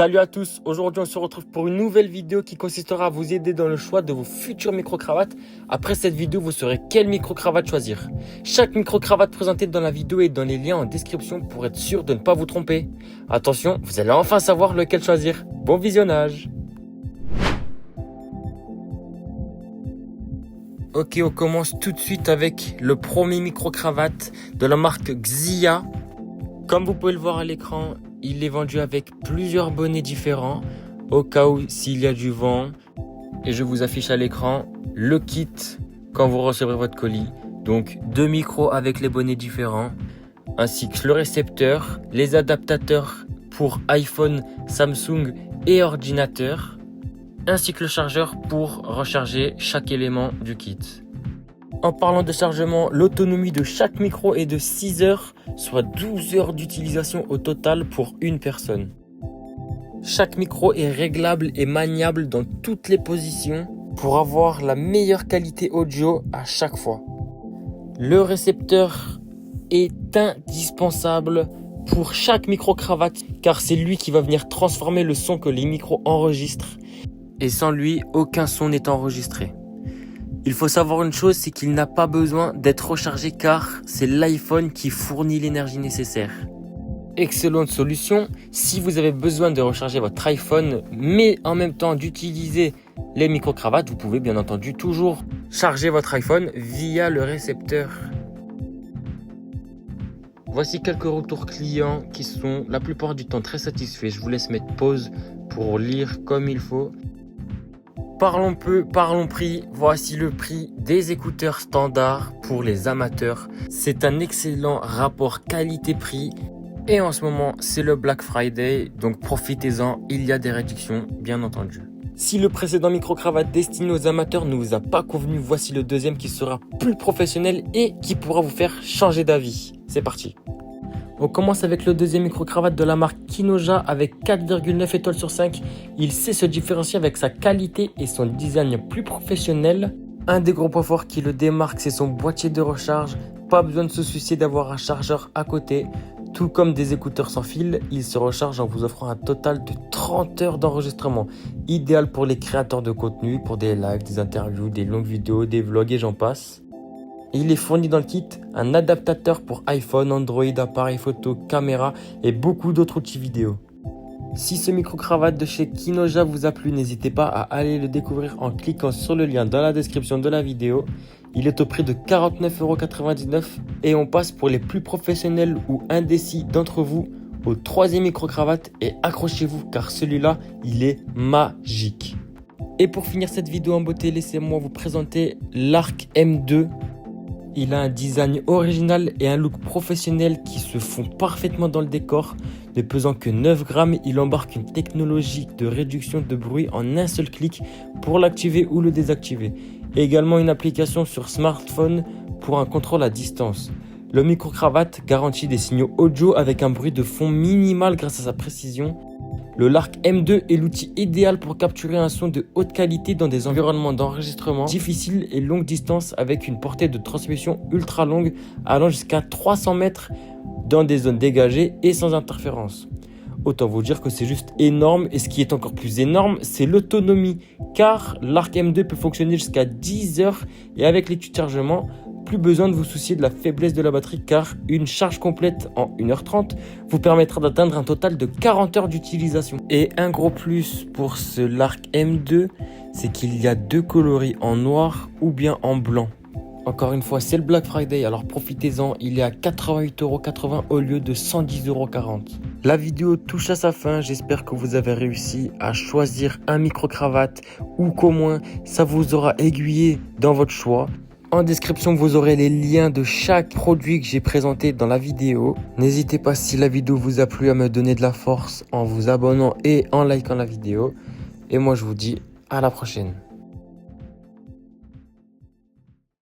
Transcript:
Salut à tous, aujourd'hui on se retrouve pour une nouvelle vidéo qui consistera à vous aider dans le choix de vos futures micro-cravates. Après cette vidéo, vous saurez quelle micro-cravate choisir. Chaque micro-cravate présentée dans la vidéo est dans les liens en description pour être sûr de ne pas vous tromper. Attention, vous allez enfin savoir lequel choisir. Bon visionnage. Ok, on commence tout de suite avec le premier micro-cravate de la marque Xia. Comme vous pouvez le voir à l'écran, il est vendu avec plusieurs bonnets différents au cas où s'il y a du vent. Et je vous affiche à l'écran le kit quand vous recevrez votre colis. Donc 2 micros avec les bonnets différents, ainsi que le récepteur, les adaptateurs pour iPhone, Samsung et ordinateur, ainsi que le chargeur pour recharger chaque élément du kit. En parlant de chargement, l'autonomie de chaque micro est de 6 heures, soit 12 heures d'utilisation au total pour une personne. Chaque micro est réglable et maniable dans toutes les positions pour avoir la meilleure qualité audio à chaque fois. Le récepteur est indispensable pour chaque micro-cravate car c'est lui qui va venir transformer le son que les micros enregistrent et sans lui, aucun son n'est enregistré. Il faut savoir une chose, c'est qu'il n'a pas besoin d'être rechargé car c'est l'iPhone qui fournit l'énergie nécessaire. Excellente solution, si vous avez besoin de recharger votre iPhone mais en même temps d'utiliser les micro-cravates, vous pouvez bien entendu toujours charger votre iPhone via le récepteur. Voici quelques retours clients qui sont la plupart du temps très satisfaits. Je vous laisse mettre pause pour lire comme il faut. Parlons peu, parlons prix. Voici le prix des écouteurs standards pour les amateurs. C'est un excellent rapport qualité-prix. Et en ce moment, c'est le Black Friday. Donc profitez-en, il y a des réductions, bien entendu. Si le précédent micro-cravate destiné aux amateurs ne vous a pas convenu, voici le deuxième qui sera plus professionnel et qui pourra vous faire changer d'avis. C'est parti. On commence avec le deuxième micro-cravate de la marque Kinoja avec 4,9 étoiles sur 5. Il sait se différencier avec sa qualité et son design plus professionnel. Un des gros points forts qui le démarque, c'est son boîtier de recharge. Pas besoin de se soucier d'avoir un chargeur à côté. Tout comme des écouteurs sans fil, il se recharge en vous offrant un total de 30 heures d'enregistrement. Idéal pour les créateurs de contenu, pour des lives, des interviews, des longues vidéos, des vlogs et j'en passe. Il est fourni dans le kit un adaptateur pour iPhone, Android, appareil photo, caméra et beaucoup d'autres outils vidéo. Si ce micro-cravate de chez Kinoja vous a plu, n'hésitez pas à aller le découvrir en cliquant sur le lien dans la description de la vidéo. Il est au prix de 49,99 € et on passe pour les plus professionnels ou indécis d'entre vous au troisième micro-cravate et accrochez-vous car celui-là, il est magique. Et pour finir cette vidéo en beauté, laissez-moi vous présenter l'Arc M2. Il a un design original et un look professionnel qui se font parfaitement dans le décor. Ne pesant que 9 grammes, il embarque une technologie de réduction de bruit en un seul clic pour l'activer ou le désactiver. Et également une application sur smartphone pour un contrôle à distance. Le micro-cravate garantit des signaux audio avec un bruit de fond minimal grâce à sa précision. Le L'Arc M2 est l'outil idéal pour capturer un son de haute qualité dans des environnements d'enregistrement difficiles et longue distance avec une portée de transmission ultra longue allant jusqu'à 300 mètres dans des zones dégagées et sans interférence. Autant vous dire que c'est juste énorme et ce qui est encore plus énorme, c'est l'autonomie car l'Arc M2 peut fonctionner jusqu'à 10 heures et avec l'étui de chargement, plus besoin de vous soucier de la faiblesse de la batterie car une charge complète en 1h30 vous permettra d'atteindre un total de 40 heures d'utilisation. Et un gros plus pour ce L'Arc M2, c'est qu'il y a 2 coloris en noir ou bien en blanc. Encore une fois, c'est le Black Friday, alors profitez-en, il est à 88,80 € au lieu de 110,40 €. La vidéo touche à sa fin, j'espère que vous avez réussi à choisir un micro-cravate ou qu'au moins ça vous aura aiguillé dans votre choix. En description, vous aurez les liens de chaque produit que j'ai présenté dans la vidéo. N'hésitez pas, si la vidéo vous a plu, à me donner de la force en vous abonnant et en likant la vidéo. Et moi, je vous dis à la prochaine.